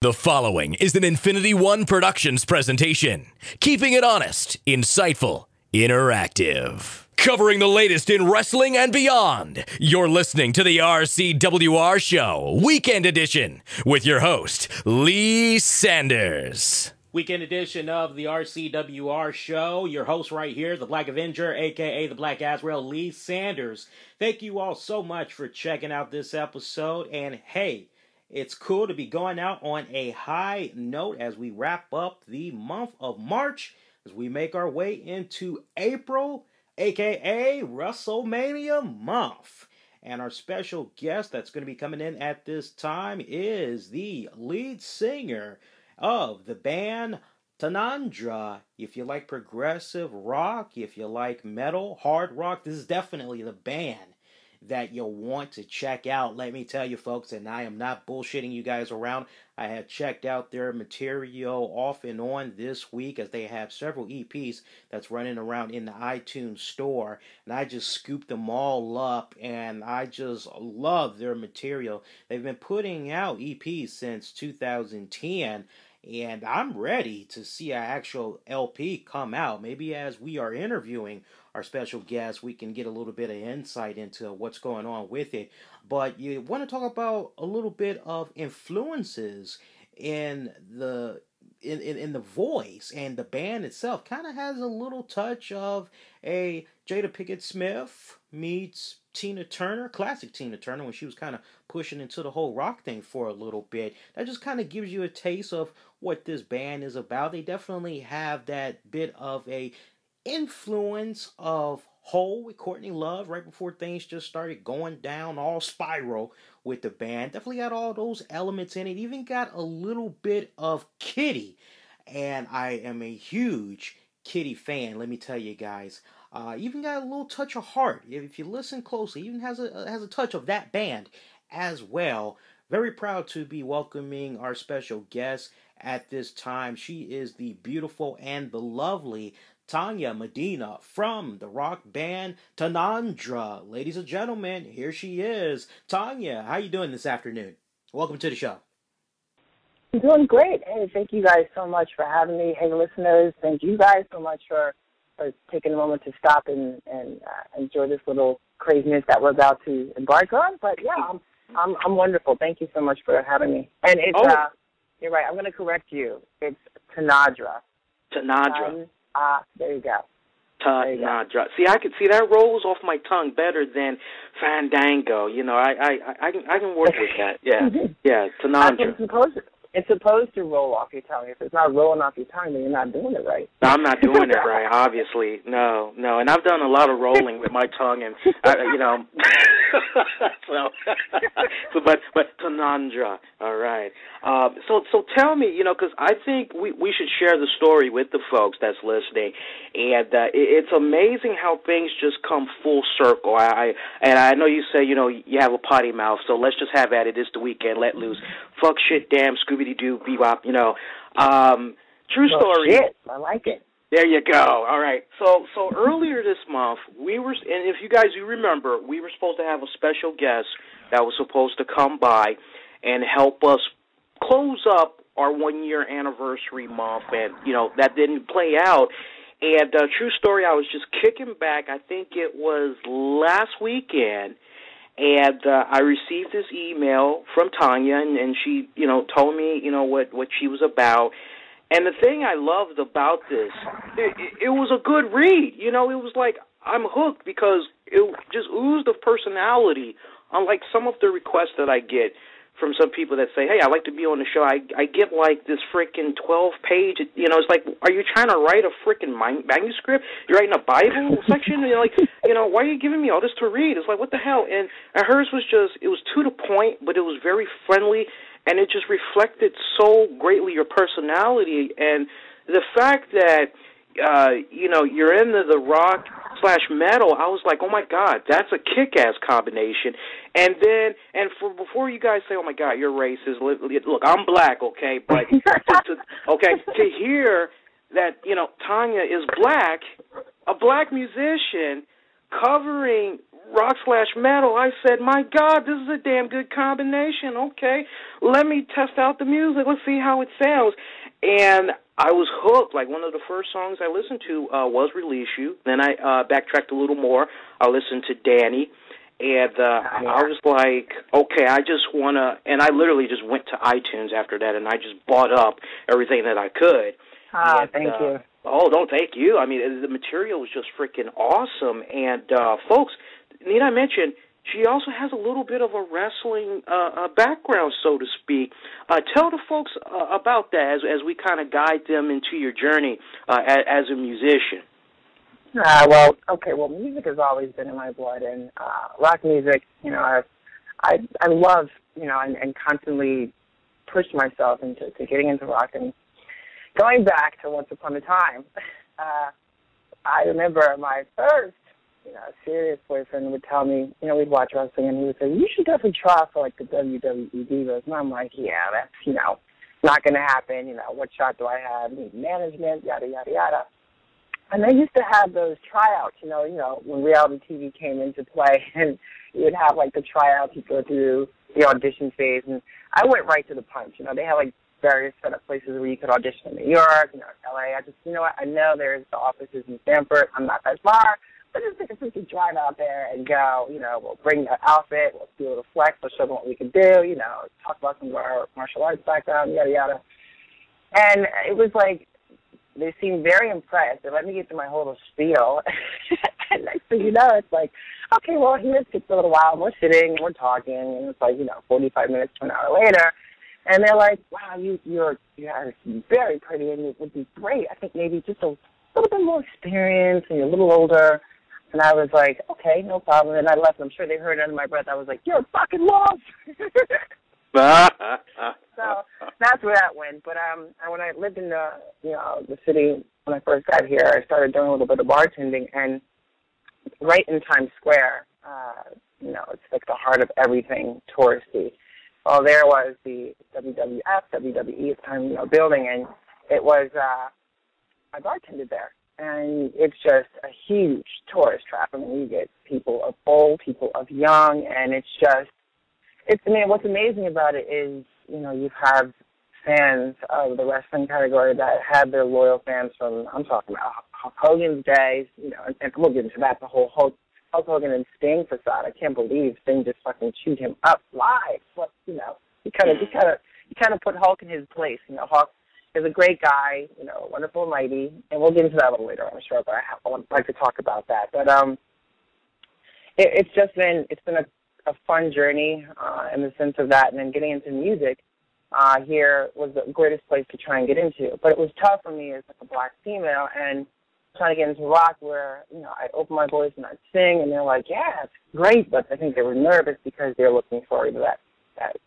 The following is an Infinity One Productions presentation, keeping it honest, insightful, interactive. Covering the latest in wrestling and beyond, you're listening to the RCWR Show, Weekend Edition, with your host, Lee Sanders. Weekend edition of the RCWR Show. Your host right here, the Black Avenger, a.k.a. the Black Azrael, Lee Sanders. Thank you all so much for checking out this episode. And hey, it's cool to be going out on a high note as we wrap up the month of March, as we make our way into April, a.k.a. WrestleMania month. And our special guest that's going to be coming in at this time is the lead singer of the band Tanadra. If you like progressive rock, if you like metal, hard rock, this is definitely the band that you'll want to check out. Let me tell you, folks, and I am not bullshitting you guys around. I have checked out their material off and on this week, as they have several EPs that's running around in the iTunes store, and I just scooped them all up, and I just love their material. They've been putting out EPs since 2010, and I'm ready to see an actual LP come out. Maybe as we are interviewing our special guest, we can get a little bit of insight into what's going on with it. But you want to talk about a little bit of influences in the in the voice, and the band itself kind of has a little touch of a Jada Pinkett Smith meets Tina Turner, classic Tina Turner, when she was kind of pushing into the whole rock thing for a little bit. That just kind of gives you a taste of what this band is about. They definitely have that bit of a influence of Hole with Courtney Love right before things just started going down all spiral with the band. Definitely got all those elements in it. Even got a little bit of Kitty, and I am a huge Kitty fan, let me tell you guys. Even got a little touch of Heart. If you listen closely, even has a touch of that band as well. Very proud to be welcoming our special guest at this time. She is the beautiful and the lovely Tanya Medina from the rock band Tanadra. Ladies and gentlemen, here she is. Tanya, how you doing this afternoon? Welcome to the show. I'm doing great. Hey, thank you guys so much for having me. Hey, listeners, thank you guys so much for taking a moment to stop and enjoy this little craziness that we're about to embark on. But yeah, I'm wonderful. Thank you so much for having me. And it's you're right. I'm going to correct you. It's Tanadra. Tanadra. There you go. Tanadra. See, I can see that rolls off my tongue better than Fandango. You know, I can work with that. Yeah, yeah. Tanadra. It's supposed to roll off your tongue. If it's not rolling off your tongue, then you're not doing it right. No, I'm not doing it right, obviously. No. And I've done a lot of rolling with my tongue, and, you know. But Tanadra, all right. So tell me, you know, because I think we should share the story with the folks that's listening. And it's amazing how things just come full circle. And I know you say, you know, you have a potty mouth, so let's just have at it. It's the weekend. Let loose. Fuck, shit, damn, Scooby-Doo, bebop, you know. True story. Shit. I like it. There you go. All right. So earlier this month, and if you guys remember, we were supposed to have a special guest that was supposed to come by and help us close up our 1-year anniversary month, and, you know, that didn't play out. And true story, I was just kicking back. I think it was last weekend. And I received this email from Tanya, and she, you know, told me, you know, what she was about. And the thing I loved about this, it was a good read. You know, it was like I'm hooked because it just oozed of personality, unlike some of the requests that I get from some people that say, hey, I'd like to be on the show. I get like this freaking 12-page, you know, it's like, are you trying to write a freaking manuscript? You're writing a Bible section? You're like, you know, why are you giving me all this to read? It's like, what the hell? And hers was just, it was to the point, but it was very friendly, and it just reflected so greatly your personality. And the fact that, you know, you're into the rock / metal, I was like, oh my God, that's a kick-ass combination. And then, before you guys say, oh my God, you're racist, look, I'm black, okay, but to hear that, you know, Tanya is black, a black musician covering rock/metal, I said, my God, this is a damn good combination. Okay, let me test out the music. Let's see how it sounds. And I was hooked. Like, one of the first songs I listened to was Release You. Then I backtracked a little more. I listened to Danny. And I was like, okay, I just want to, and I literally just went to iTunes after that, and I just bought up everything that I could. Thank you. Oh, don't thank you. I mean, the material was just freaking awesome. And, folks, need I mention, she also has a little bit of a wrestling background, so to speak. Tell the folks about that as we kind of guide them into your journey as a musician. Well, music has always been in my blood, and rock music, you know, I love, you know, and constantly push myself into getting into rock. And going back to Once Upon a Time, I remember my first, you know, serious boyfriend would tell me, you know, we'd watch wrestling, and he would say, you should definitely try for, like, the WWE Divas. And I'm like, yeah, that's, you know, not going to happen. You know, what shot do I have? Need management, yada, yada, yada. And they used to have those tryouts, you know, when reality TV came into play, and you would have, like, the tryouts, you go through the audition phase, and I went right to the punch. You know, they had, like, various set up places where you could audition in New York, you know, LA. I just, you know what, I know there's the offices in Stanford. I'm not that far, but just think if we could drive out there and go, you know, we'll bring the outfit, we'll be able to flex, we'll show them what we can do, you know, talk about some of our martial arts background, yada, yada. And it was like, they seemed very impressed. They let me get to my whole spiel. And next thing you know, it's like, okay, well, here's it for a little while. We're sitting, we're talking, and it's like, you know, 45 minutes to an hour later. And they're like, wow, you're very pretty, and it would be great. I think maybe just a little bit more experience, and you're a little older. And I was like, okay, no problem. And I left. I'm sure they heard it under my breath. I was like, you're fucking love. So that's where that went. But when I lived in the city when I first got here, I started doing a little bit of bartending, and right in Times Square, you know, it's like the heart of everything touristy. Well, there was the WWF, WWE at the time, you know, building, and it was I bartended there, and it's just a huge tourist trap. I mean, you get people of old, people of young, and it's just. I mean, what's amazing about it is, you know, you have fans of the wrestling category that have their loyal fans from, I'm talking about Hulk Hogan's days, you know, and we'll get into that, the whole Hulk Hogan and Sting facade. I can't believe Sting just fucking chewed him up live. But, you know, you kind of put Hulk in his place. You know, Hulk is a great guy, you know, wonderful and mighty, and we'll get into that a little later, I'm sure, but I would like to talk about that. But it's been a fun journey in the sense of that, and then getting into music here was the greatest place to try and get into. But it was tough for me as like a black female and trying to get into rock where, you know, I'd open my voice and I'd sing, and they're like, yeah, it's great, but I think they were nervous because they're looking for either that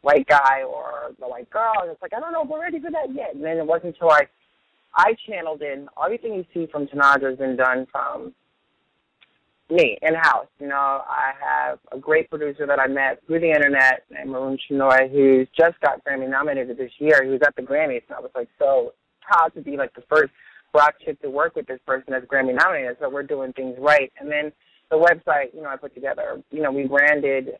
white guy or the white girl, and it's like, I don't know if we're ready for that yet. And then it wasn't until I channeled in. Everything you see from Tanadra has been done from me, in-house. You know, I have a great producer that I met through the internet named Maroon Shinoy, who's just got Grammy nominated this year. He was at the Grammys, and I was like so proud to be like the first rock chick to work with this person that's Grammy nominated. So we're doing things right. And then the website, you know, I put together, you know, we branded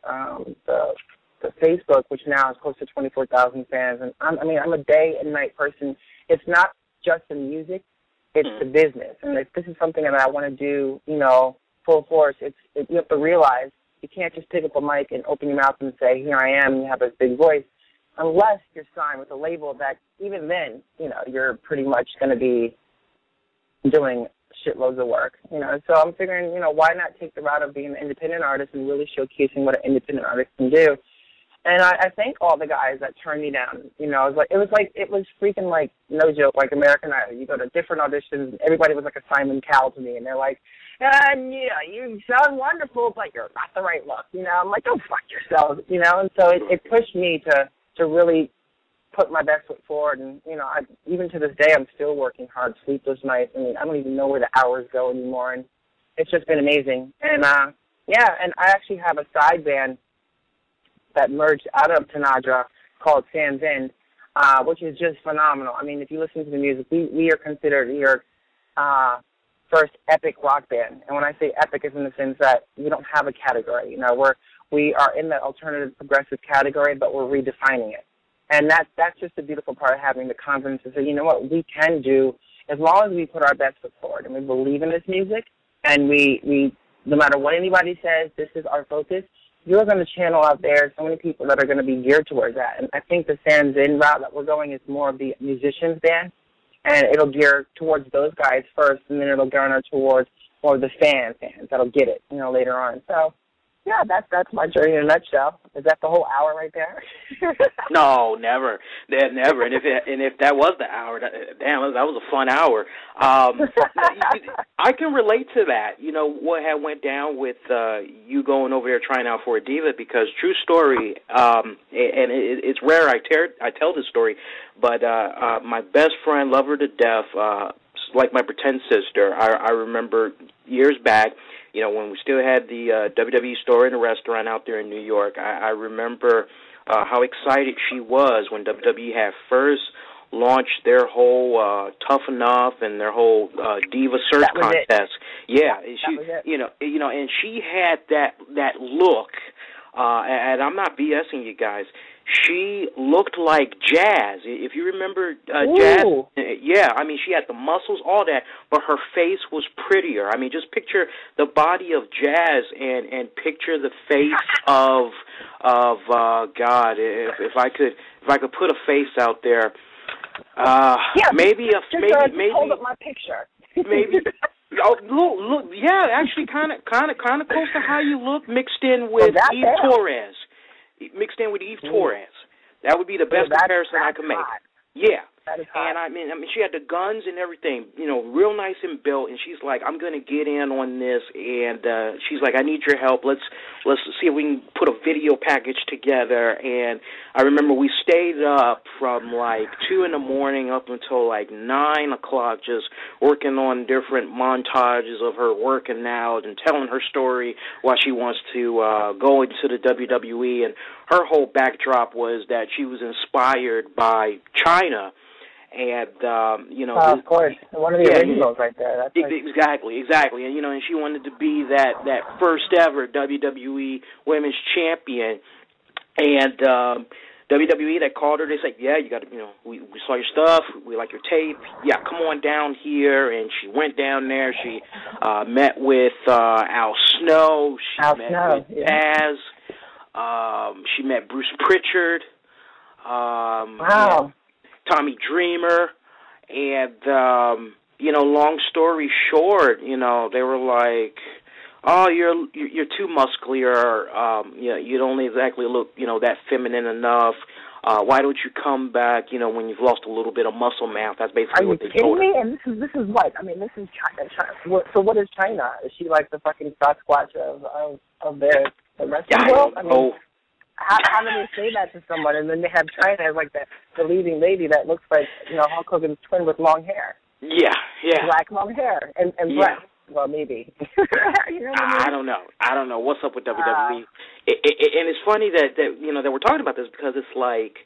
the Facebook, which now has close to 24,000 fans. And I'm a day and night person. It's not just the music, it's the business. And if this is something that I want to do, you know, full force, you have to realize you can't just pick up a mic and open your mouth and say, here I am, and you have this big voice, unless you're signed with a label that even then, you know, you're pretty much going to be doing shitloads of work, you know. So I'm figuring, you know, why not take the route of being an independent artist and really showcasing what an independent artist can do. And I thank all the guys that turned me down. You know, it was freaking like, no joke, like American Idol. You go to different auditions, and everybody was like a Simon Cowell to me, and they're like, yeah, you sound wonderful, but you're not the right look. You know, I'm like, go fuck yourself. You know, and so it pushed me to really put my best foot forward. And you know, even to this day, I'm still working hard, sleepless nights. I mean, I don't even know where the hours go anymore, and it's just been amazing. And and I actually have a side band that merged out of Tanadra called Sans End, which is just phenomenal. I mean, if you listen to the music, we are considered here first epic rock band. And when I say epic, it's in the sense that we don't have a category. You know, we are in the alternative progressive category, but we're redefining it. And that's just the beautiful part of having the confidence to say, you know what, we can do, as long as we put our best foot forward and we believe in this music, and we no matter what anybody says, this is our focus, you're going to channel out there so many people that are going to be geared towards that. And I think the Sans In route that we're going is more of the musicians band, and it'll gear towards those guys first, and then it'll garner towards more of the fans that'll get it, you know, later on. So, yeah, that's my journey in a nutshell. Is that the whole hour right there? No, never, never. And if that was the hour, damn, that was a fun hour. I can relate to that. You know what had went down with you going over there trying out for a diva, because true story, and it's rare I tell this story, but my best friend, love her to death, like my pretend sister. I remember years back, you know, when we still had the WWE store in a restaurant out there in New York, I remember how excited she was when WWE had first launched their whole Tough Enough and their whole Diva Search contest. Yeah, you know, and she had that look, and I'm not BSing you guys. She looked like Jazz. If you remember Jazz, yeah, I mean, she had the muscles, all that, but her face was prettier. I mean, just picture the body of Jazz and picture the face of God. If I could put a face out there, maybe hold up my picture. Maybe. Oh, look, yeah, actually, kind of close to how you look, mixed in with Eve Torres. Mixed in with Eve Torres. That would be the best comparison I could make. Hot. Yeah. That is hot. And I mean, she had the guns and everything, you know, real nice and built. And she's like, I'm going to get in on this. And she's like, I need your help. Let's see if we can put a video package together. And I remember we stayed up from like 2 in the morning up until like 9 o'clock, just working on different montages of her working out and telling her story while she wants to go into the WWE. And her whole backdrop was that she was inspired by China. And, you know... of course. One of the originals right there. That's exactly. And, you know, and she wanted to be that first ever WWE Women's Champion. And WWE, they called her. They said, yeah, you got to, you know, we saw your stuff. We like your tape. Yeah, come on down here. And she went down there. She met with Al Snow. She met with Taz. She met Bruce Pritchard. Wow. Tommy Dreamer, and you know, long story short, you know, they were like, "Oh, you're too muscular. You know, you don't exactly look, you know, that feminine enough. Why don't you come back? You know, when you've lost a little bit of muscle mass." That's basically what they told her. Are you kidding me? And this is what? I mean, this is China. So what is China? Is she like the fucking Sasquatch of the wrestling world? I mean, how do they say that to someone? And then they have China as like the leading lady that looks like, you know, Hulk Hogan's twin with long hair. Yeah. Black long hair and breasts. Well, maybe. You know what I mean? I don't know what's up with WWE. And it's funny that you know that we're talking about this, because it's like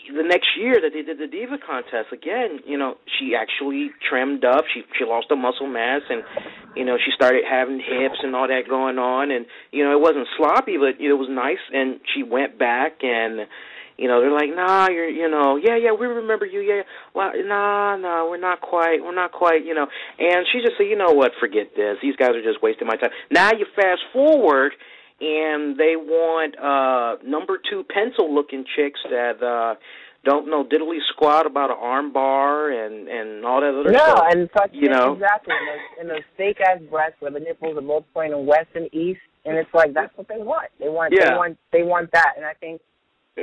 the next year that they did the Diva contest again. You know, she actually trimmed up. She lost the muscle mass, and you know, she started having hips and all that going on. And you know, it wasn't sloppy, but it was nice. And she went back, and you know, they're like, nah, you know, yeah, we remember you, yeah. Well, nah, we're not quite, you know. And she just said, you know what, forget this. These guys are just wasting my time. Now you fast forward, and they want number 2 pencil-looking chicks that don't know diddly squat about an arm bar and all that other stuff. Yeah, and such, you know, exactly. And those fake-ass breasts where the nipples are both pointing west and east, and it's like that's what they want. They want that, and I think.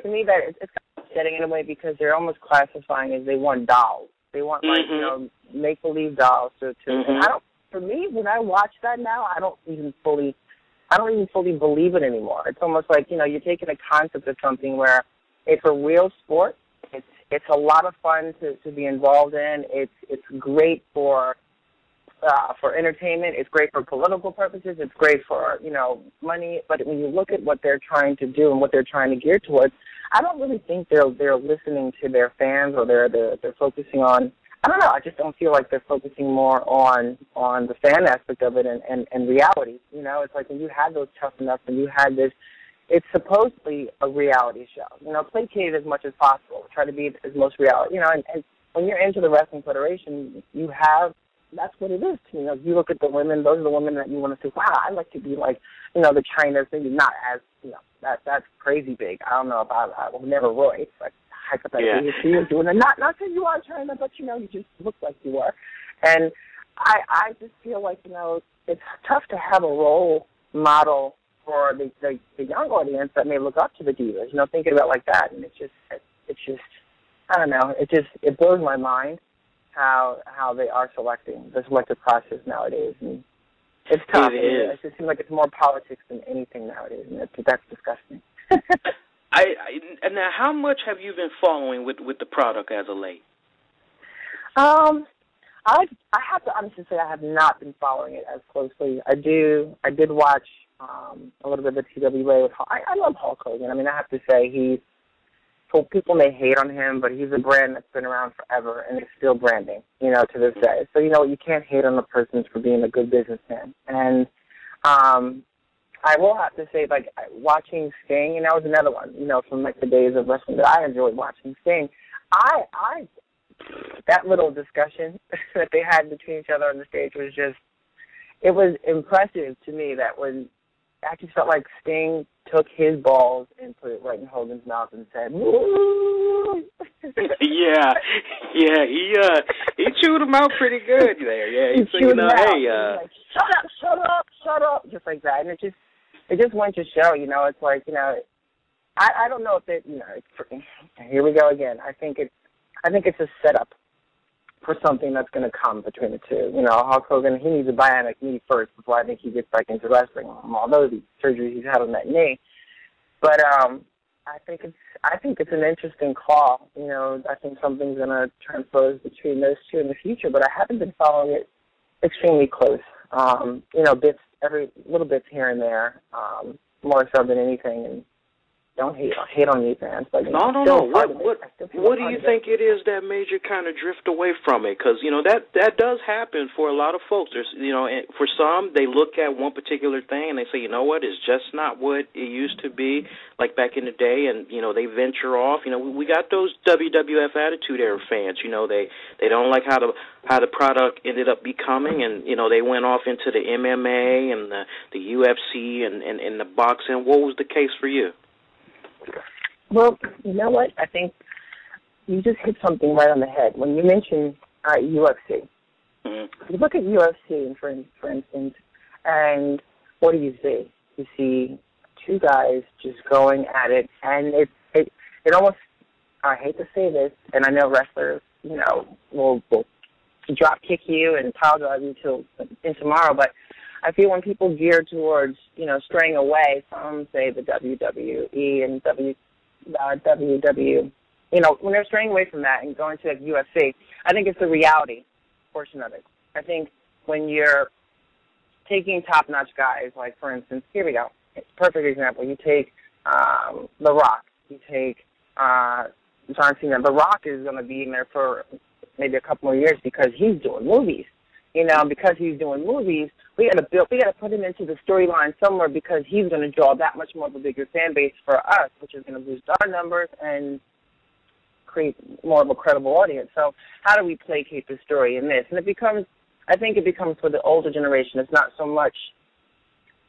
To me, that it's kind of upsetting in a way, because they're almost classifying as they want dolls. They want like you know, make believe dolls. And I don't. For me, when I watch that now, I don't even fully believe it anymore. It's almost like, you know, you're taking a concept of something where it's a real sport. It's a lot of fun to be involved in. It's great for entertainment. It's great for political purposes. It's great for, you know, money. But when you look at what they're trying to do and what they're trying to gear towards, I don't really think they're listening to their fans, or they're focusing on I don't know. I just don't feel like they're focusing more on the fan aspect of it and reality. You know, it's like when you had those Tough Enough and you had this, it's supposedly a reality show. You know, placate as much as possible. Try to be as most reality. You know, and when you're into the Wrestling Federation, you have, that's what it is. You know, you look at the women, those are the women that you want to say, wow, I'd like to be like, you know, the Chynas, maybe not as, you know, that's crazy big. I don't know if I will never Roy, but hypothetically, if you were doing it, not that you are Chyna, but, you know, you just look like you are. And I just feel like, you know, it's tough to have a role model for the young audience that may look up to the divas, you know, thinking about it like that. And it's just, I don't know, it blows my mind how they are selecting, the selective process nowadays. And it's tough. It just seems like it's more politics than anything nowadays, and that's disgusting. And now, how much have you been following with the product as of late? I have to honestly say I have not been following it as closely. I did watch a little bit of the TWA with Hulk. I love Hulk Hogan. I mean, I have to say people may hate on him, but he's a brand that's been around forever and is still branding, you know, to this day. So, you know, you can't hate on the person for being a good businessman. And I will have to say, like, watching Sting, and that was another one, you know, from, like, the days of wrestling that I enjoyed watching Sting. That little discussion that they had between each other on the stage was just, it was impressive to me that when I actually felt like Sting took his balls and put it right in Hogan's mouth and said, "Woo!" yeah, he chewed him out pretty good there. Yeah, he said, you know, hey, like, shut up, just like that. And it just went to show, you know, it's like, you know, I don't know if it, you know, here we go again. I think it's a setup for something that's going to come between the two. You know, Hulk Hogan, he needs a bionic knee first before I think he gets back into wrestling, although the surgeries he's had on that knee. But I think it's an interesting call. You know, I think something's going to transpose between those two in the future, but I haven't been following it extremely close. You know, little bits here and there, more so than anything, and don't hate on me, fans. But no. What do you think it is that made you kind of drift away from it? Because, you know, that does happen for a lot of folks. There's, you know, for some, they look at one particular thing and they say, you know what, it's just not what it used to be, like back in the day, and, you know, they venture off. You know, we got those WWF Attitude Era fans. You know, they don't like how the product ended up becoming, and, you know, they went off into the MMA and the UFC and the boxing. What was the case for you? Well, you know what? I think you just hit something right on the head. When you mention UFC, you look at UFC, for instance, and what do you see? You see two guys just going at it, and it almost, I hate to say this, and I know wrestlers, you know, will drop kick you and pile drive you till tomorrow, but I feel when people gear towards, you know, straying away from, say, the WWE and WW, you know, when they're straying away from that and going to the UFC, I think it's the reality portion of it. I think when you're taking top-notch guys, like, for instance, here we go, perfect example. You take The Rock. You take John Cena. The Rock is going to be in there for maybe a couple more years because he's doing movies. You know, because he's doing movies, we got to put him into the storyline somewhere because he's going to draw that much more of a bigger fan base for us, which is going to boost our numbers and create more of a credible audience. So how do we placate the story in this? And I think it becomes for the older generation. It's not so much,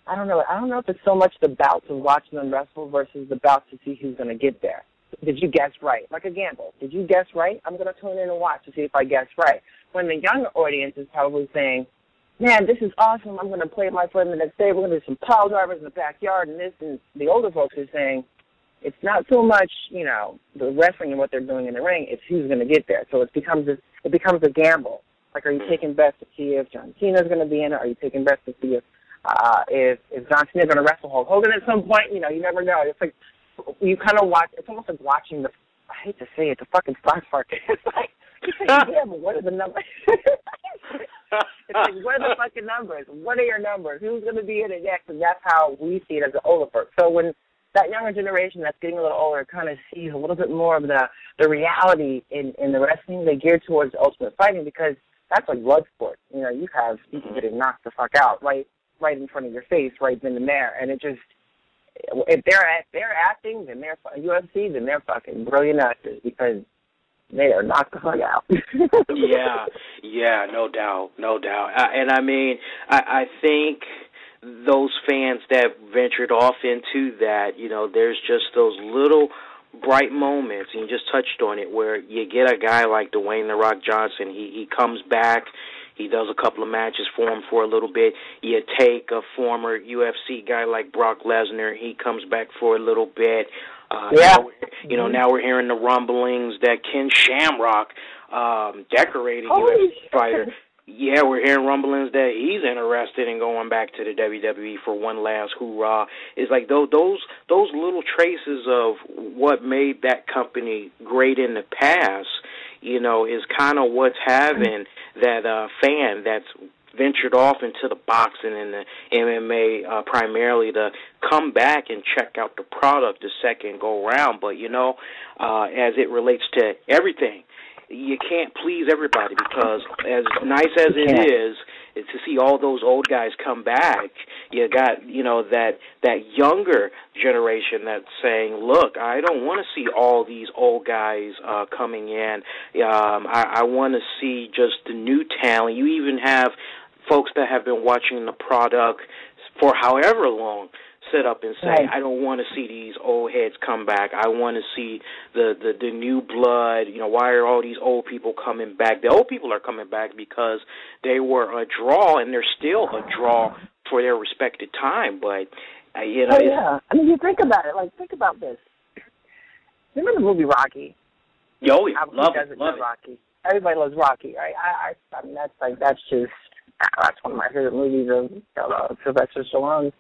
I don't know if it's so much the bouts of watching them wrestle versus the bouts to see who's going to get there. Did you guess right? Like a gamble. Did you guess right? I'm going to tune in and watch to see if I guess right. When the younger audience is probably saying, man, this is awesome. I'm going to play my friend the next day. We're going to do some pile drivers in the backyard and this. And the older folks are saying, it's not so much, you know, the wrestling and what they're doing in the ring. It's who's going to get there. So it becomes a gamble. Like, are you taking bets to see if John Cena's going to be in it? Are you taking bets to see if John Cena's going to wrestle Hulk Hogan at some point? You know, you never know. It's like, you kind of watch, it's almost like watching I hate to say it, the fucking stock market. It's like, yeah, but what are the numbers? It's like, what are the fucking numbers? What are your numbers? Who's going to be in it next? And that's how we see it as an older folk. So when that younger generation that's getting a little older kind of sees a little bit more of the reality in the wrestling. They gear towards ultimate fighting because that's like blood sport. You know, you have people getting knocked the fuck out right in front of your face, right then and there, and it just, if they're acting, then they're UFC, then they're fucking brilliant actors because they are knocked the fuck out. yeah, no doubt. And I mean, I think those fans that ventured off into that, you know, there's just those little bright moments, and you just touched on it, where you get a guy like Dwayne "The Rock" Johnson. He comes back. He does a couple of matches for him for a little bit. You take a former UFC guy like Brock Lesnar. He comes back for a little bit. Now we're hearing the rumblings that Ken Shamrock, decorated UFC fighter. Yeah, we're hearing rumblings that he's interested in going back to the WWE for one last hoorah. It's like those little traces of what made that company great in the past, you know, is kind of what's having that fan that's ventured off into the boxing and the MMA primarily to come back and check out the product the second go round. But, you know, as it relates to everything, you can't please everybody, because as nice as it is to see all those old guys come back, you got, you know, that younger generation that's saying, look, I don't want to see all these old guys coming in. I want to see just the new talent. You even have folks that have been watching the product for however long sit up and say, I don't want to see these old heads come back. I want to see the new blood. You know, why are all these old people coming back? The old people are coming back because they were a draw, and they're still a draw for their respected time. But, you know. I mean, you think about it. Like, think about this. Remember the movie Rocky? Yo, love it. Rocky. Everybody loves Rocky, right? I mean, that's one of my favorite movies of Sylvester Stallone.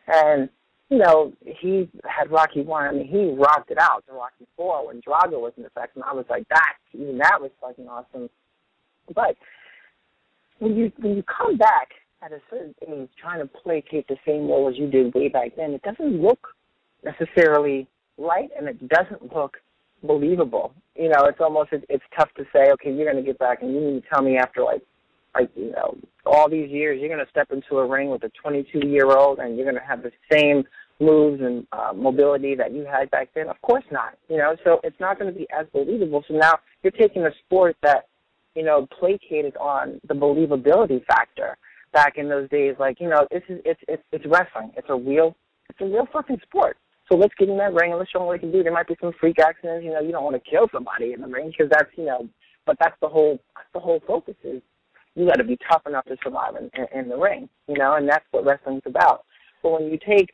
And, you know, he had Rocky 1. I mean, he rocked it out to Rocky 4 when Drago was in effect. And I was like, that was fucking awesome. But when you come back at a certain age trying to placate the same role as you did way back then, it doesn't look necessarily right, and it doesn't look believable. You know, it's almost, it's tough to say, okay, you're going to get back and you need to tell me after, like, you know, all these years, you're going to step into a ring with a 22-year-old and you're going to have the same moves and mobility that you had back then? Of course not, you know, so it's not going to be as believable. So now you're taking a sport that, you know, placated on the believability factor back in those days. Like, you know, it's wrestling. It's a real fucking sport. So let's get in that ring and let's show them what we can do. There might be some freak accidents, you know, you don't want to kill somebody in the ring because that's, you know, but that's the whole focus is. You got to be tough enough to survive in the ring, you know, and that's what wrestling's about. But when you take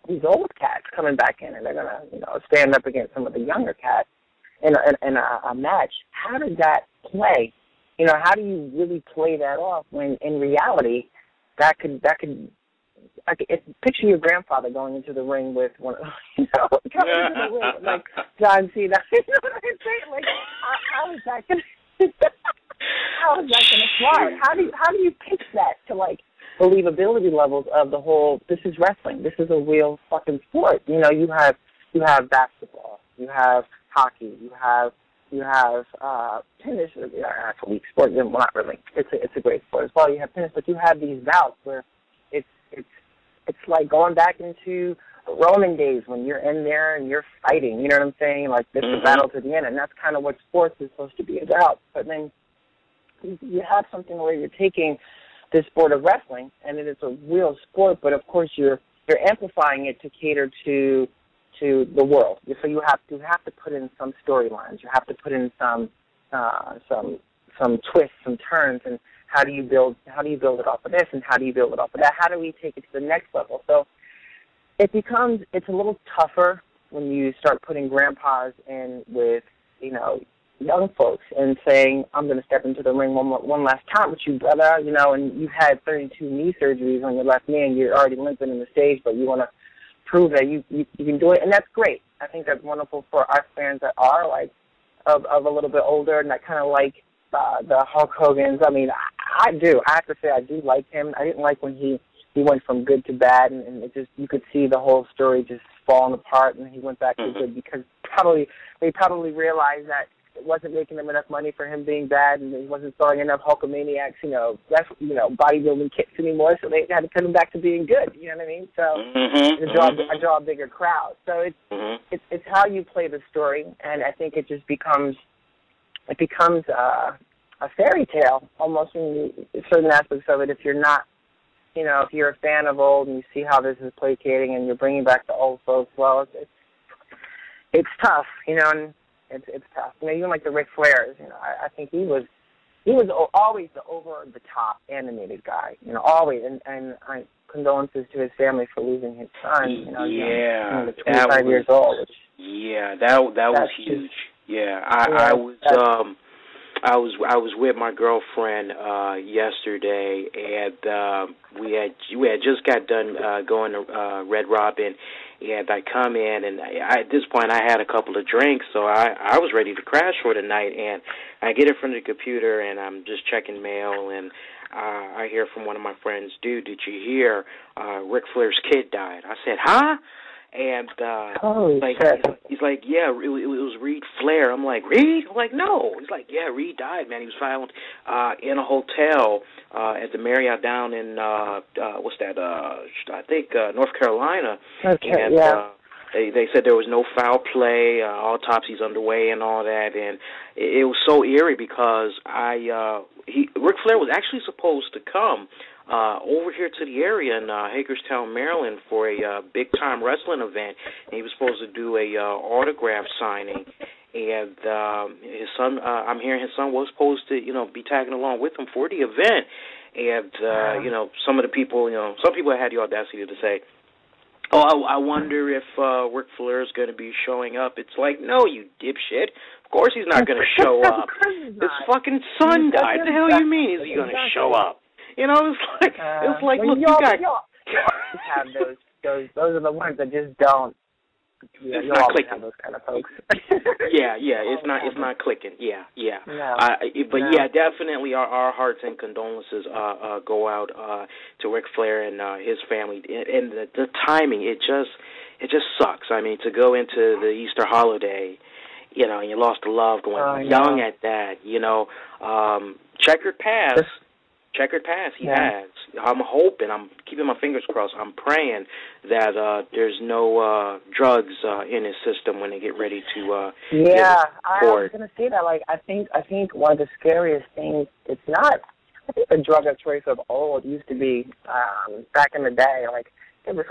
these old cats coming back in and they're going to, you know, stand up against some of the younger cats in a match, how does that play? You know, how do you really play that off when in reality that could picture your grandfather going into the ring with one, you know, coming into the ring with, like John Cena. You know what I'm saying? Like, how is that going to... How is that going to fly? How do you pitch that to, like, believability levels of the whole, this is wrestling, this is a real fucking sport. You know, you have basketball, you have hockey, you have tennis. That's a weak sport. Well, not really. It's a great sport as well. You have tennis, but you have these bouts where it's like going back into Roman days when you're in there and you're fighting. You know what I'm saying? Like, it's a battle to the end, and that's kind of what sports is supposed to be about. But then you have something where you're taking this sport of wrestling, and it is a real sport, but of course you're amplifying it to cater to the world. So you have to put in some storylines. You have to put in some twists, some turns, and how do you build it off of this, and how do you build it off of that? How do we take it to the next level? So it's a little tougher when you start putting grandpas in with, you know, young folks and saying, I'm going to step into the ring one last time with you, brother, you know, and you've had 32 knee surgeries on your left knee and you're already limping in the stage, but you want to prove that you can do it, and that's great. I think that's wonderful for our fans that are, like, of a little bit older and that kind of like the Hulk Hogan's. I mean, I do. I have to say I do like him. I didn't like when he went from good to bad, and it just, you could see the whole story just falling apart, and he went back to good because they probably realized that it wasn't making them enough money for him being bad, and he wasn't throwing enough Hulkamaniacs, bodybuilding kits anymore, so they had to cut him back to being good. You know what I mean? So I draw a bigger crowd. So it's how you play the story, and I think it just becomes a fairy tale almost in certain aspects of it. If you're not, if you're a fan of old and you see how this is placating and you're bringing back the old folks, well, it's tough, and it's tough. Even like the Ric Flairs, I think he was always the over-the-top animated guy, always. And condolences to his family for losing his son. He was 25 years old. That was huge. I was with my girlfriend yesterday, and we had just got done going to Red Robin, and I come in, and at this point I had a couple of drinks, so I was ready to crash for the night, and I get in front of the computer, and I'm just checking mail, and I hear from one of my friends, dude, did you hear Ric Flair's kid died? I said, huh? And he's like, yeah, it was Reed Flair. I'm like, Reed? I'm like, no. He's like, yeah, Reed died, man. He was found in a hotel at the Marriott down in I think North Carolina. Okay, and they said there was no foul play, autopsy's underway and all that, and it was so eerie because Ric Flair was actually supposed to come over here to the area in Hagerstown, Maryland, for a big-time wrestling event. And he was supposed to do a autograph signing. And his son, I'm hearing his son was supposed to, be tagging along with him for the event. And, some of the people, some people had the audacity to say, I wonder if Ric Flair is going to be showing up. It's like, no, you dipshit. Of course he's not going to show up. His fucking son died. What the hell you mean is he going to show up? It's like look, you got have those are the ones that just don't. It's not clicking. Have those kind of folks. It's not clicking. No. Definitely our hearts and condolences go out to Ric Flair and his family, and the timing. It just sucks. I mean, to go into the Easter holiday, and you lost a loved one, young at that. Checkered past. He has. I'm hoping, I'm keeping my fingers crossed, I'm praying that there's no drugs in his system when they get ready to I was going to say that. I think one of the scariest things, it's not, I think the drug of choice of old used to be, back in the day, it was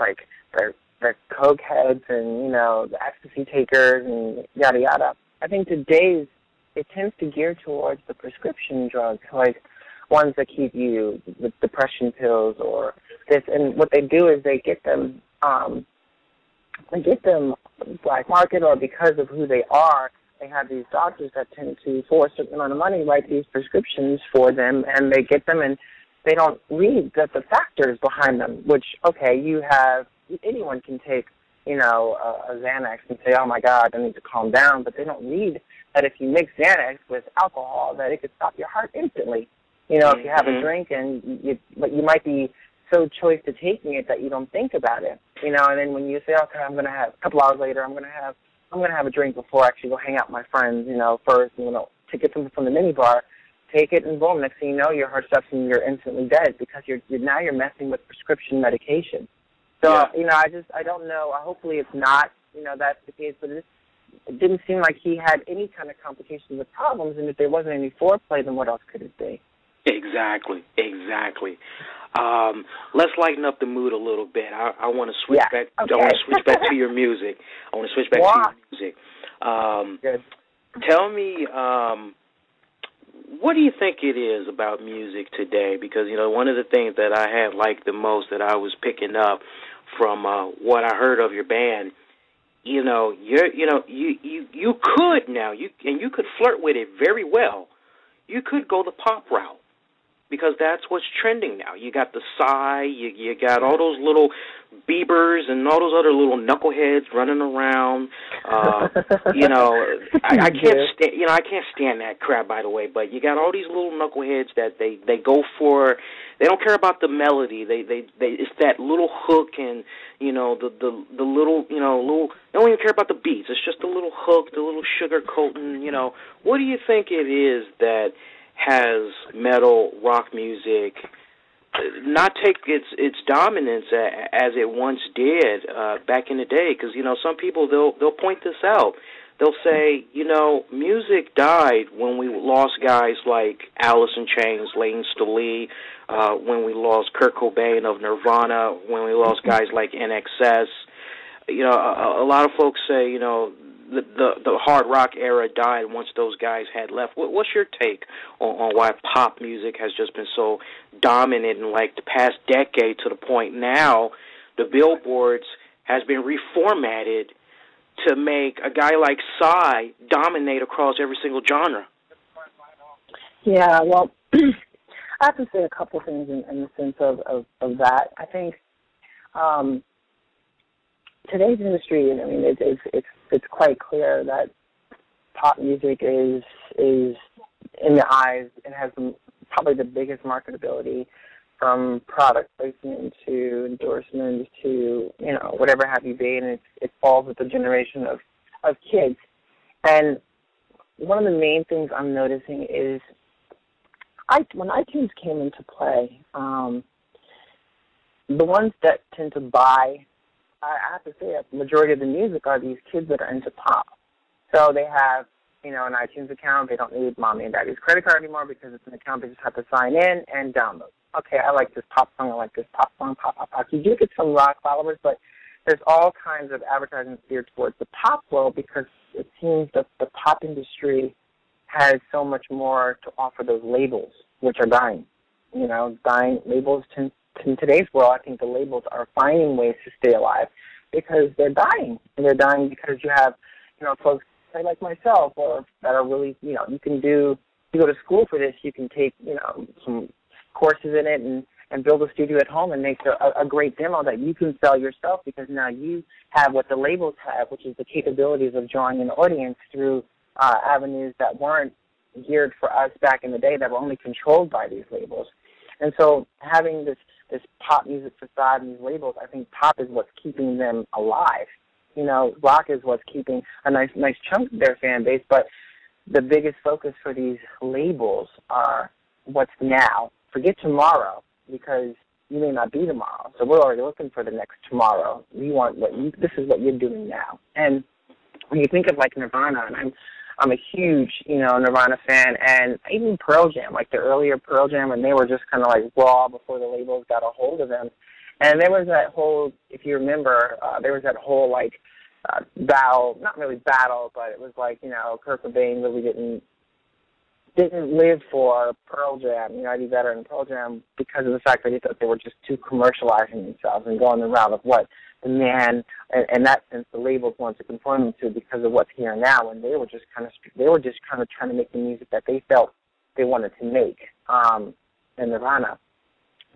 the coke heads and, the ecstasy takers and yada yada. I think today's, it tends to gear towards the prescription drugs, ones that keep you with depression pills or this, and what they do is they get them black market, or because of who they are, they have these doctors that tend to, for a certain amount of money, write these prescriptions for them, and they get them, and they don't read the factors behind them, which, anyone can take, a Xanax and say, oh my God, I need to calm down, but they don't read that if you mix Xanax with alcohol, that it could stop your heart instantly. If you have a drink and you might be so choice to taking it that you don't think about it. And then when you say, okay, I'm going to have a couple hours later, I'm going to have a drink before I actually go hang out with my friends, first, to get them from the minibar, take it, and boom, next thing you know, your heart stops and you're instantly dead because now you're messing with prescription medication. So, I don't know. Hopefully it's not, that's the case, but it didn't seem like he had any kind of complications or problems, and if there wasn't any foreplay, then what else could it be? Exactly. Let's lighten up the mood a little bit. I want to switch back. Okay. I want to switch back to your music. Good. Tell me, what do you think it is about music today? Because one of the things that I had liked the most that I was picking up from what I heard of your band. You could now you could flirt with it very well. You could go the pop route, because that's what's trending now. You got the Psy, you got all those little Biebers and all those other little knuckleheads running around. I can't stand that crap, by the way. But you got all these little knuckleheads that they go for They don't care about the melody. They it's that little hook and, you know, the little, you know, little. They don't even care about the beats. It's just the little hook, the little sugar coating. You know, what do you think it is that has metal rock music not take its dominance as it once did back in the day? Because, you know, some people they'll point this out. They'll say, you know, music died when we lost guys like Alice in Chains, Layne Staley, when we lost Kurt Cobain of Nirvana, when we lost guys like NXS. You know, a lot of folks say, you know, the hard rock era died once those guys had left. What's your take on why pop music has just been so dominant in like the past decade, to the point now the billboards has been reformatted to make a guy like Psy dominate across every single genre? Yeah, well, I have to say a couple things in the sense of that. I think today's industry, I mean, it's quite clear that pop music is in the eyes, it has probably the biggest marketability, from product placement to endorsements to, you know, whatever have you be, and it falls with the generation of kids. And one of the main things I'm noticing is when iTunes came into play, the ones that tend to buy, I have to say, the majority of the music are these kids that are into pop. So they have, you know, an iTunes account. They don't need mommy and daddy's credit card anymore because it's an account they just have to sign in and download. Okay, I like this pop song, I like this pop song, pop. You do get some rock followers, but there's all kinds of advertising geared towards the pop world because it seems that the pop industry has so much more to offer those labels, which are dying. You know, dying labels in today's world. I think the labels are finding ways to stay alive because they're dying. And they're dying because you have, you know, folks like myself or that are really, you know, you go to school for this, you can take, you know, some courses in it and build a studio at home and make a great demo that you can sell yourself, because now you have what the labels have, which is the capabilities of drawing an audience through avenues that weren't geared for us back in the day, that were only controlled by these labels. And so having this pop music facade and these labels, I think pop is what's keeping them alive. You know, rock is what's keeping a nice chunk of their fan base, but the biggest focus for these labels are what's now. Forget tomorrow, because you may not be tomorrow. So we're already looking for the next tomorrow. This is what you're doing now. And when you think of like Nirvana, and I'm a huge, you know, Nirvana fan, and even Pearl Jam, like the earlier Pearl Jam, and they were just kind of like raw before the labels got a hold of them. And there was that whole, if you remember, there was that whole like battle, not really battle, but it was like, you know, Kurt Cobain really didn't live for Pearl Jam, you know, Eddie Vedder and Pearl Jam, because of the fact that he thought they were just too commercializing themselves and going the route of what the man, in that sense, the labels wanted to conform them to because of what's here and now, and they were just kind of trying to make the music that they felt they wanted to make in Nirvana.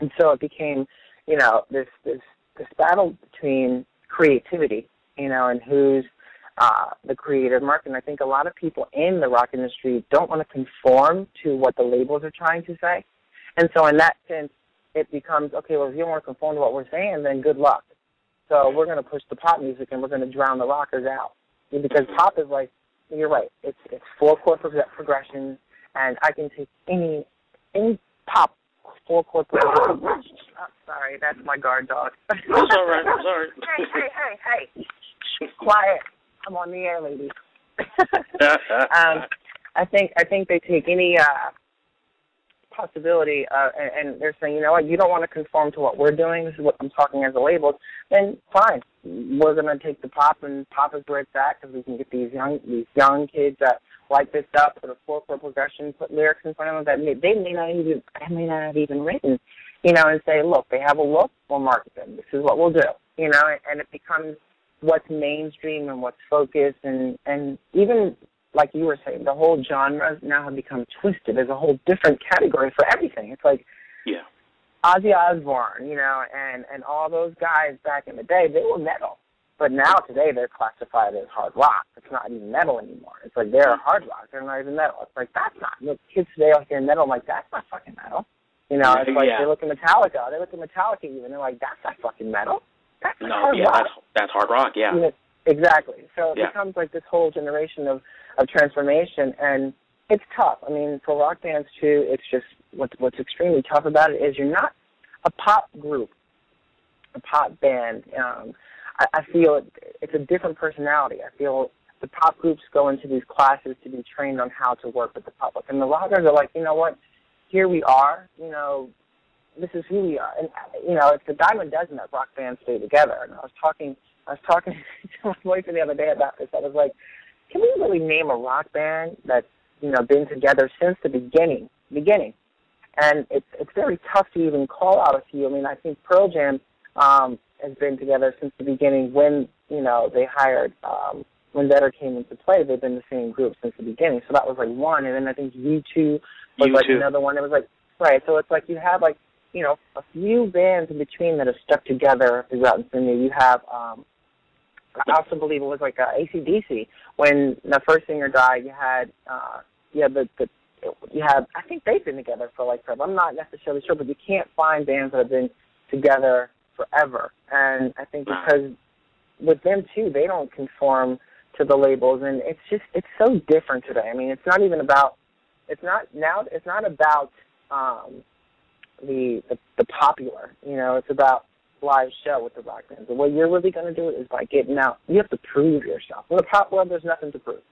And so it became, you know, this battle between creativity, you know, and who's the creative market. And I think a lot of people in the rock industry don't want to conform to what the labels are trying to say. And so in that sense, it becomes, okay, well, if you don't want to conform to what we're saying, then good luck. So we're going to push the pop music and we're going to drown the rockers out. Because pop is like, you're right, it's 4-chord progressions, and I can take any pop 4-chord progression. Oh, sorry, that's my guard dog. It's all right, I'm sorry. Hey. Quiet. I'm on the air, ladies. I think they take any possibility, and they're saying, you know what, you don't want to conform to what we're doing. This is what I'm talking as a label. Then fine, we're going to take the pop, and pop is where it's at, because we can get these young kids that like this stuff, put a 4-chord progression, put lyrics in front of them that they may not have even written, you know, and say, look, they have a look, we'll market them. This is what we'll do, you know, and it becomes what's mainstream and what's focused, and even like you were saying, the whole genres now have become twisted. There's a whole different category for everything. It's like Ozzy Osbourne, you know, and all those guys back in the day, they were metal. But now today they're classified as hard rock. It's not even metal anymore. It's like they're hard rock. They're not even metal. It's like, that's not. Look, kids today are hearing metal. I'm like, that's not fucking metal. You know, it's like they look at Metallica. They look at Metallica even. They're like, that's not fucking metal. That's hard rock. That's hard rock, yeah. You know, exactly. So it becomes like this whole generation of transformation, and it's tough. I mean, for rock bands, too, it's just what's extremely tough about it is you're not a pop group, a pop band. I feel it's a different personality. I feel the pop groups go into these classes to be trained on how to work with the public. And the rockers are like, you know what, here we are, you know, this is who we are. And, you know, it's a dime a dozen that rock bands stay together. And I was talking to my boyfriend the other day about this. I was like, can we really name a rock band that's, you know, been together since the beginning? And it's very tough to even call out a few. I mean, I think Pearl Jam has been together since the beginning when, you know, they hired, when Vedder came into play, they've been the same group since the beginning. So that was like one. And then I think U2 was like another one. It was like, right, so it's like you have like, you know, a few bands in between that have stuck together throughout infinity. You have, I also believe it was like AC/DC. When the first singer died, you had, I think they've been together for like forever. I'm not necessarily sure, but you can't find bands that have been together forever. And I think because with them too, they don't conform to the labels, and it's so different today. I mean, it's not about the popular, you know, it's about live show with the rock bands. The way you're really going to do it is by getting out. You have to prove yourself. In the pop world, there's nothing to prove.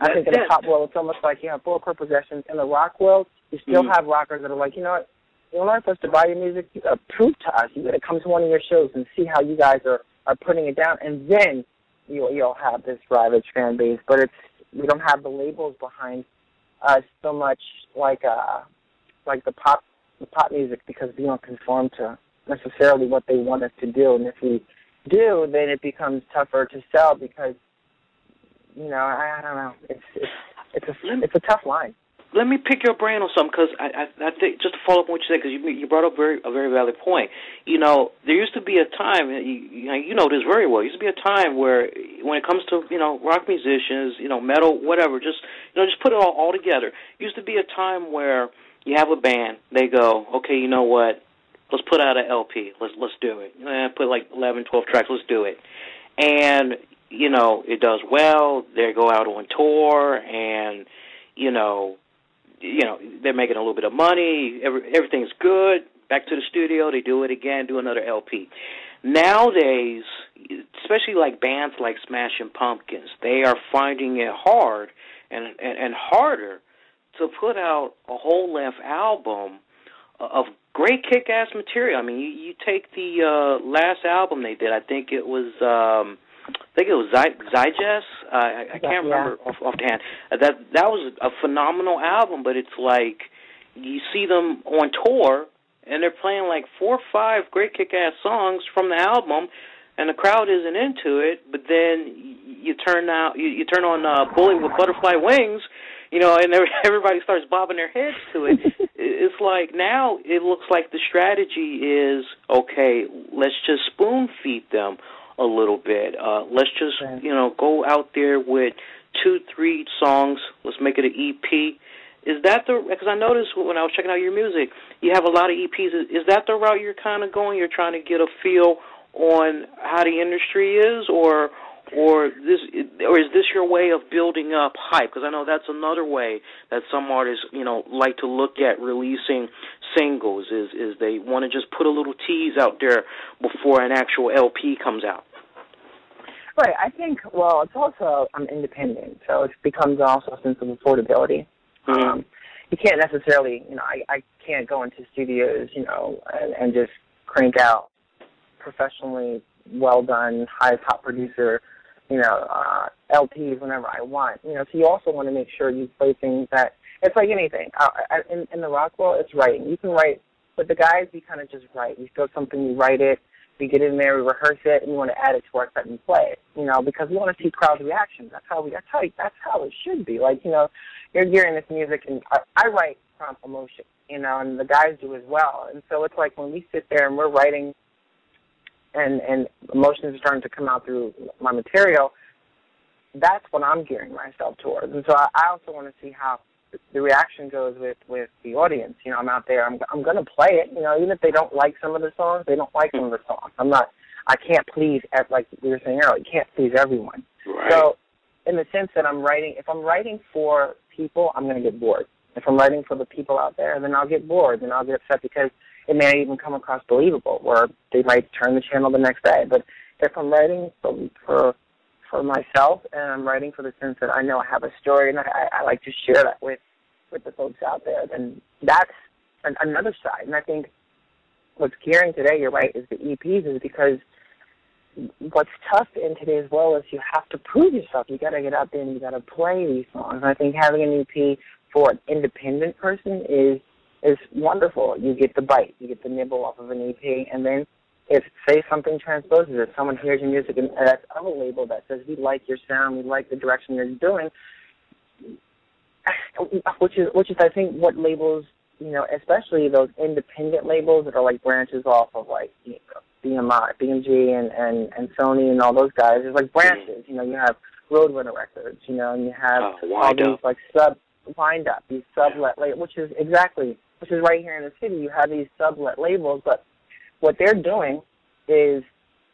I think in the pop world, it's almost like you have full court possessions. In the rock world, you still have rockers that are like, you know what, in order for us to buy your music, you got to prove to us. You got to come to one of your shows and see how you guys are putting it down, and then you'll have this ravaged fan base. But we don't have the labels behind us so much like the pop music, because we don't conform to necessarily what they want us to do. And if we do, then it becomes tougher to sell because, you know, I don't know. It's a tough line. Let me pick your brain on something, because I think, just to follow up on what you said, because you brought up a very valid point. You know, there used to be a time, you know this very well, there used to be a time where when it comes to, you know, rock musicians, you know, metal, whatever, just put it all together. Used to be a time where you have a band, they go, okay, you know what, let's put out an LP, let's do it. Put like 11, 12 tracks, let's do it. And, you know, it does well, they go out on tour, and, you know, they're making a little bit of money, everything's good, back to the studio, they do it again, do another LP. Nowadays, especially like bands like Smashing Pumpkins, they are finding it hard and harder to put out a whole-length album of great kick-ass material. I mean, you take the last album they did, I think it was Zygest. I can't remember offhand. That was a phenomenal album, but it's like you see them on tour and they're playing like 4 or 5 great kick-ass songs from the album, and the crowd isn't into it. But then you turn on Bullet with Butterfly Wings, you know, and everybody starts bobbing their heads to it. It's like now it looks like the strategy is, okay, let's just spoon-feed them a little bit. Let's just, you know, go out there with 2-3 songs. Let's make it an EP. Is that because I noticed when I was checking out your music, you have a lot of EPs. Is that the route you're kind of going? You're trying to get a feel on how the industry is, or is this your way of building up hype? Because I know that's another way that some artists, you know, like to look at releasing singles, is they want to just put a little tease out there before an actual LP comes out. Right. I think, well, it's also independent, so it becomes also a sense of affordability. Mm-hmm. You can't necessarily, you know, I can't go into studios, you know, and just crank out professionally well-done, high-top producer, you know, LPs whenever I want. You know, so you also want to make sure you play things that, it's like anything. In the rock world, it's writing. You can write, but the guys, you kind of just write. You feel something, you write it, we get in there, we rehearse it, and you want to add it to our set and play it, you know, because we want to see crowd reactions. That's how it should be. Like, you know, you're hearing this music, and I write from emotion, you know, and the guys do as well. And so it's like when we sit there and we're writing and emotions are starting to come out through my material, that's what I'm gearing myself towards. And so I also want to see how the reaction goes with the audience. You know, I'm out there. I'm going to play it. You know, even if they don't like some of the songs, they don't like some of the songs. I can't please, like we were saying earlier, you can't please everyone. Right. So in the sense that if I'm writing for people, I'm going to get bored. If I'm writing for the people out there, then I'll get bored, then I'll get upset because it may not even come across believable, or they might turn the channel the next day. But if I'm writing for myself, and I'm writing for the sense that I know I have a story and I like to share that with the folks out there, then that's another side. And I think what's gearing today, you're right, is the EPs, is because what's tough in today's world is you have to prove yourself. You got to get out there and you got to play these songs. And I think having an EP for an independent person is wonderful. You get the bite, you get the nibble off of an EP, and then if, say, something transposes, if someone hears your music and that's of a label that says, we like your sound, we like the direction you're doing, which is I think what labels, you know, especially those independent labels that are like branches off of like, you know, BMG and Sony and all those guys, there's like branches. You know, you have Roadrunner Records, you know, and you have all these like Wind-Up, these sublet labels, which is right here in the city. You have these sublet labels, but what they're doing is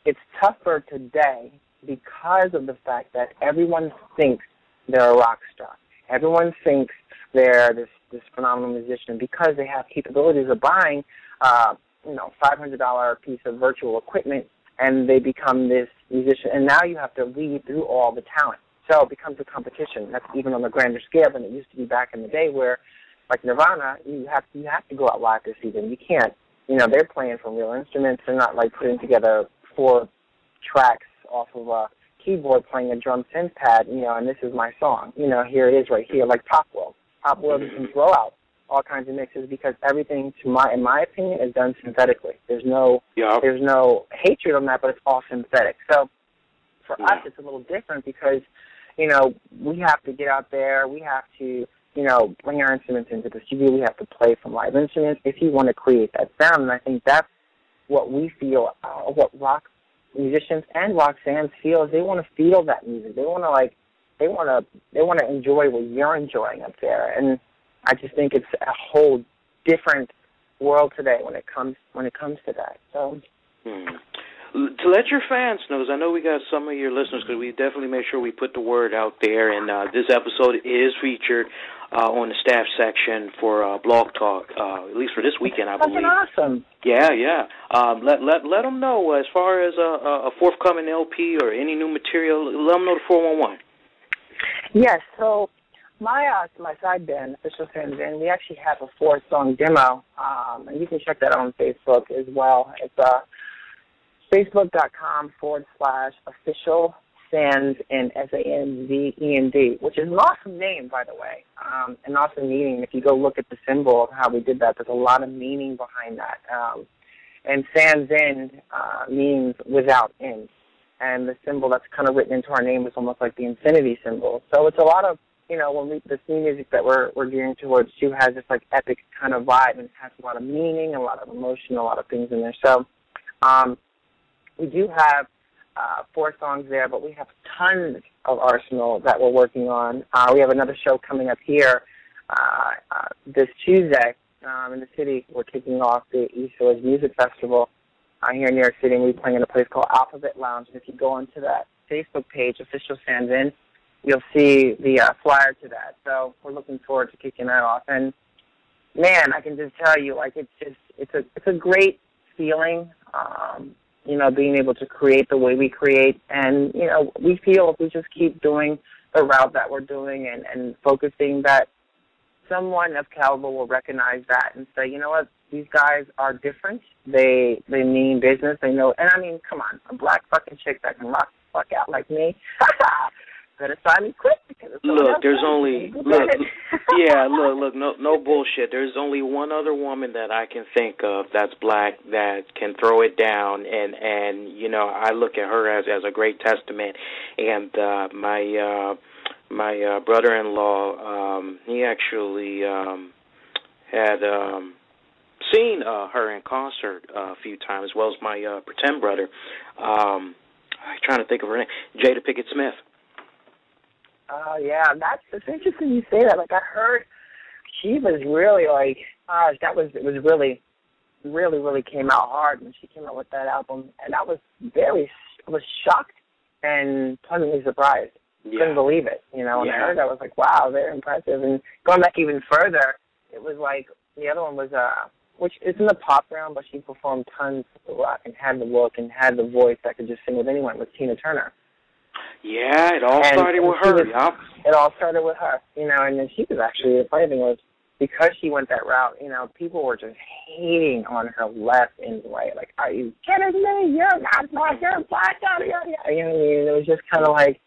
it's tougher today because of the fact that everyone thinks they're a rock star. Everyone thinks they're this phenomenal musician because they have capabilities of buying, $500 piece of virtual equipment, and they become this musician. And now you have to weed through all the talent. So it becomes a competition. That's even on a grander scale than it used to be back in the day, where, like Nirvana, you have to go out live to see them. You can't. You know, they're playing from real instruments. They're not like putting together 4 tracks off of a keyboard playing a drum synth pad, you know, and this is my song. You know, here it is right here, like Pop World. Pop World can throw out all kinds of mixes because everything, in my opinion, is done synthetically. There's no hatred on that, but it's all synthetic. So for us, it's a little different because, you know, we have to get out there. We have to, you know, bring our instruments into the studio. We have to play from live instruments if you want to create that sound. And I think that's what we feel, what rock musicians and rock fans feel, is they want to feel that music. They want to enjoy what you're enjoying up there. And I just think it's a whole different world today when it comes to that. So. To let your fans know, because I know we got some of your listeners, because we definitely make sure we put the word out there, and this episode is featured on the staff section for Blog Talk, at least for this weekend, I believe. That's awesome. Yeah. Let them know as far as a forthcoming LP or any new material. Let them know the 411. Yes. So my side band, Official Fans Band, we actually have a 4-song demo, and you can check that out on Facebook as well. It's Facebook.com/official Sands and SANZEND, which is an awesome name, by the way, an awesome meaning. If you go look at the symbol of how we did that, there's a lot of meaning behind that. And Sands End means without end. And the symbol that's kind of written into our name is almost like the infinity symbol. So it's a lot of, you know, this new music that we're gearing towards too has this like epic kind of vibe, and it has a lot of meaning, a lot of emotion, a lot of things in there. So we do have 4 songs there, but we have tons of arsenal that we're working on. We have another show coming up here this Tuesday in the city. We're kicking off the East Village Music Festival here in New York City, and we're playing in a place called Alphabet Lounge. And if you go onto that Facebook page, Official Sands In, you'll see the flyer to that. So we're looking forward to kicking that off. And man, I can just tell you, like, it's a great feeling. You know, being able to create the way we create. And, you know, we feel if we just keep doing the route that we're doing and focusing, that someone of caliber will recognize that and say, you know what, these guys are different. They mean business. They know. And, I mean, come on, a black fucking chick that can rock the fuck out like me. Better sign me quick. Look, no bullshit. There's only one other woman that I can think of that's black that can throw it down, and you know, I look at her as a great testament. And my brother-in-law, he actually had seen her in concert a few times, as well as my pretend brother. I'm trying to think of her name, Jada Pinkett Smith. Yeah, it's interesting you say that. Like, I heard she was really like, it was really, really, really came out hard when she came out with that album. And I was shocked and pleasantly surprised. Yeah. Couldn't believe it, you know. When I heard that, I was like, wow, very impressive. And going back even further, it was like the other one was, which is in the pop realm, but she performed tons of rock and had the look and had the voice that could just sing with anyone, was Tina Turner. Yeah, it all started with her, yeah. It all started with her, you know, and then she was actually, the funny thing was, because she went that route, you know, people were just hating on her left and right. Like, are you kidding me? You're not black, you're black. You know what I mean? It was just kind of like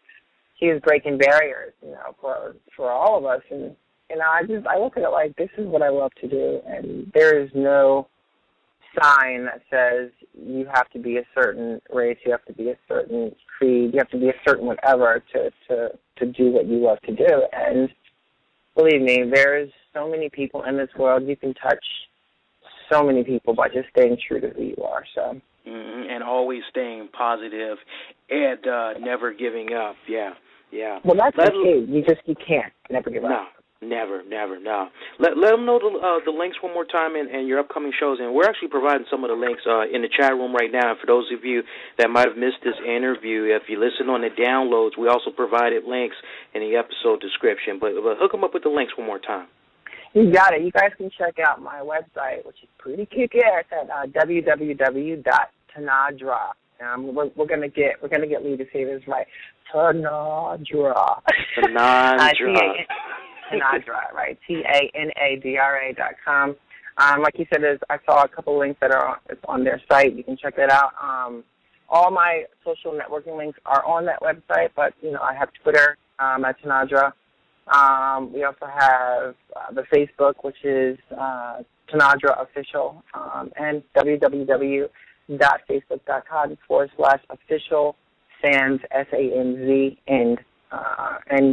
she was breaking barriers, you know, for all of us. And, you know, I look at it like this is what I love to do. And there is no sign that says you have to be a certain race, you have to be a certain creed, you have to be a certain whatever to do what you love to do. And believe me, there's so many people in this world. You can touch so many people by just staying true to who you are. So, and always staying positive and never giving up. Yeah. Well, that's the key. You can't never give up. No. Never, no. Let them know the links one more time and your upcoming shows. And we're actually providing some of the links in the chat room right now. And for those of you that might have missed this interview, if you listen on the downloads, we also provided links in the episode description. But hook them up with the links one more time. You got it. You guys can check out my website, which is pretty kick-ass, at www.tanadra. We're gonna get Lee to say this right. Tanadra. Tanadra, right? TANADRA.com. Like you said, I saw a couple links that are on their site. You can check that out. All my social networking links are on that website, but you know I have Twitter at Tanadra. We also have the Facebook, which is Tanadra Official, and www.facebook.com/official Sands SANZ and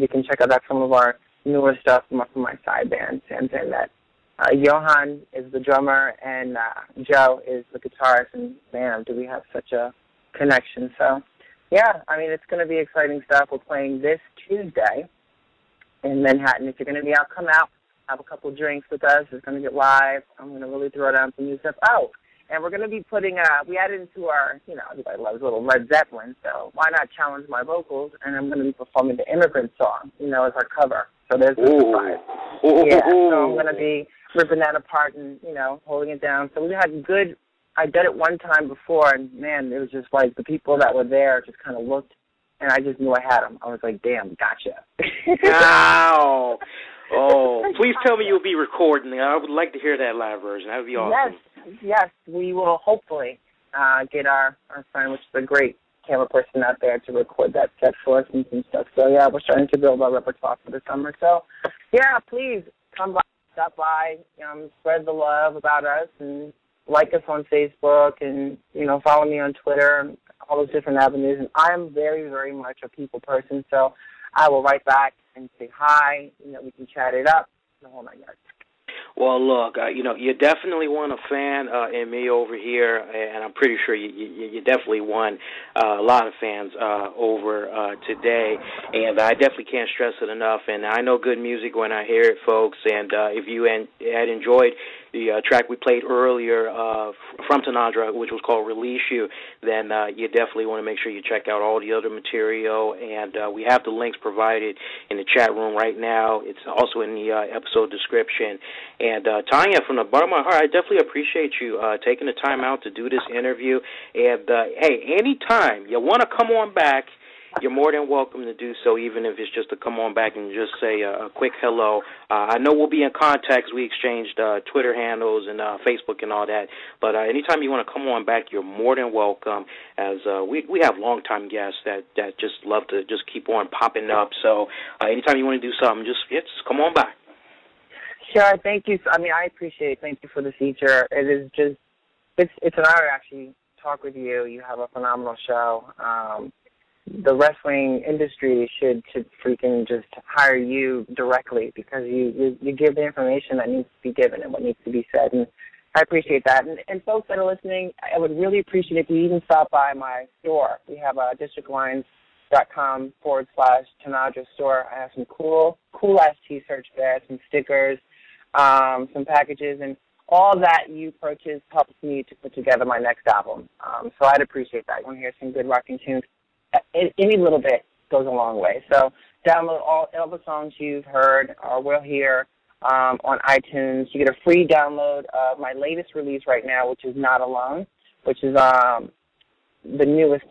you can check out some of our newer stuff from my side band, Sands and that. Johan is the drummer and Joe is the guitarist, and man, do we have such a connection. So, yeah, I mean, it's going to be exciting stuff. We're playing this Tuesday in Manhattan. If you're going to be out, come out, have a couple drinks with us. It's going to get live. I'm going to really throw down some new stuff. Oh, and we're going to be putting, we added into our, you know, everybody loves a little Led Zeppelin, so why not challenge my vocals? And I'm going to be performing the Immigrant Song, you know, as our cover. So there's the surprise. Yeah, so I'm going to be ripping that apart and, you know, holding it down. So we had I did it one time before, and, man, it was just like the people that were there just kind of looked, and I just knew I had them. I was like, damn, gotcha. Wow. Oh, please tell me you'll be recording. I would like to hear that live version. That would be awesome. Yes, we will hopefully get our friend, which is a great camera person out there, to record that set for us and some stuff. So, yeah, we're starting to build our repertoire for the summer. So, yeah, please come by, stop by, spread the love about us, and like us on Facebook, and, you know, follow me on Twitter, and all those different avenues. And I'm very, very much a people person, so I will write back and say hi. You know, we can chat it up, the whole nine yards. Well, look, you know, you definitely won a fan in me over here, and I'm pretty sure you definitely won a lot of fans over today, and I definitely can't stress it enough. And I know good music when I hear it, folks, and if you had enjoyed the track we played earlier from Tanadra, which was called Release You, then you definitely want to make sure you check out all the other material, and we have the links provided in the chat room right now. It's also in the episode description. And Tanya, from the bottom of my heart, I definitely appreciate you taking the time out to do this interview. And, hey, anytime you want to come on back, you're more than welcome to do so, even if it's just to come on back and just say a quick hello. I know we'll be in contact. We exchanged Twitter handles and Facebook and all that. But anytime you want to come on back, you're more than welcome, as we have longtime guests that just love to just keep on popping up. So anytime you want to do something, just come on back. Sure, thank you. I mean, I appreciate it. Thank you for the feature. It is just, it's an honor to actually talk with you. You have a phenomenal show. The wrestling industry should freaking just hire you directly, because you give the information that needs to be given and what needs to be said, and I appreciate that. And folks that are listening, I would really appreciate if you even stop by my store. We have a districtlines.com/Tanadra store. I have some cool-ass T-shirts there, some stickers. some packages, and all that you purchase helps me to put together my next album. So I'd appreciate that. You want to hear some good rocking tunes? Any little bit goes a long way. So download all the songs you've heard or will hear on iTunes. You get a free download of my latest release right now, which is Not Alone, which is the newest,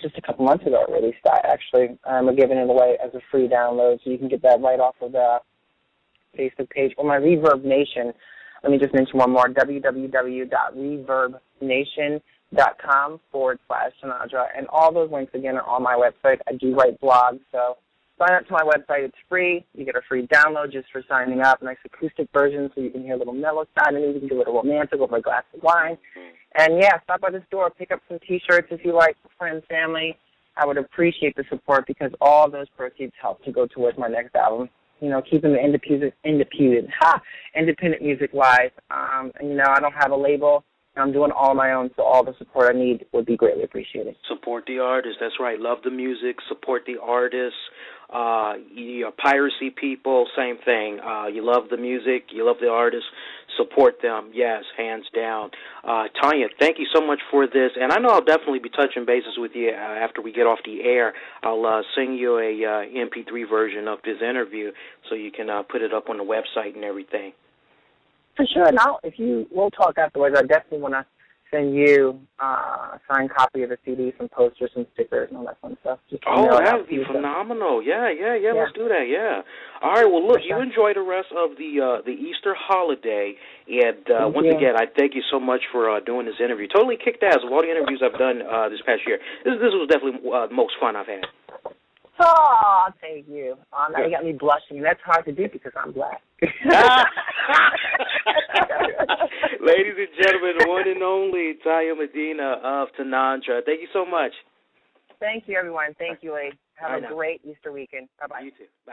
just a couple months ago I released that, actually. I'm giving it away as a free download, so you can get that right off of the Facebook page. Or my Reverb Nation, let me just mention one more, www.reverbnation.com/Tanadra. And all those links, again, are on my website. I do write blogs, so sign up to my website. It's free. You get a free download just for signing up, a nice acoustic version so you can hear a little mellow side of me. You can do a little romantic over a glass of wine. And, yeah, stop by the store, pick up some T-shirts if you like, for friends, family. I would appreciate the support because all those proceeds help to go towards my next album, you know, keeping the independent music live. And, you know, I don't have a label. I'm doing all on my own, so all the support I need would be greatly appreciated. Support the artists. That's right. Love the music. Support the artists. Your piracy people, same thing. You love the music. You love the artists. Support them. Yes, hands down. Tanya, thank you so much for this. And I know I'll definitely be touching bases with you after we get off the air. I'll sing you a MP3 version of this interview so you can put it up on the website and everything. For sure. Now, we'll talk afterwards. I definitely want to send you a signed copy of the CD, some posters, some stickers, and all that fun stuff. That would be phenomenal. Yeah, let's do that, yeah. All right, well, look, you enjoy the rest of the Easter holiday, and once again, I thank you so much for doing this interview. Totally kicked ass of all the interviews I've done this past year. This was definitely the most fun I've had. Oh, thank you. Now you got me blushing. That's hard to do because I'm black. Ladies and gentlemen, the one and only Tanya Medina of Tanadra. Thank you so much. Thank you, everyone. Thank you, Lee. Have a great Easter weekend. Bye-bye. You too. Bye.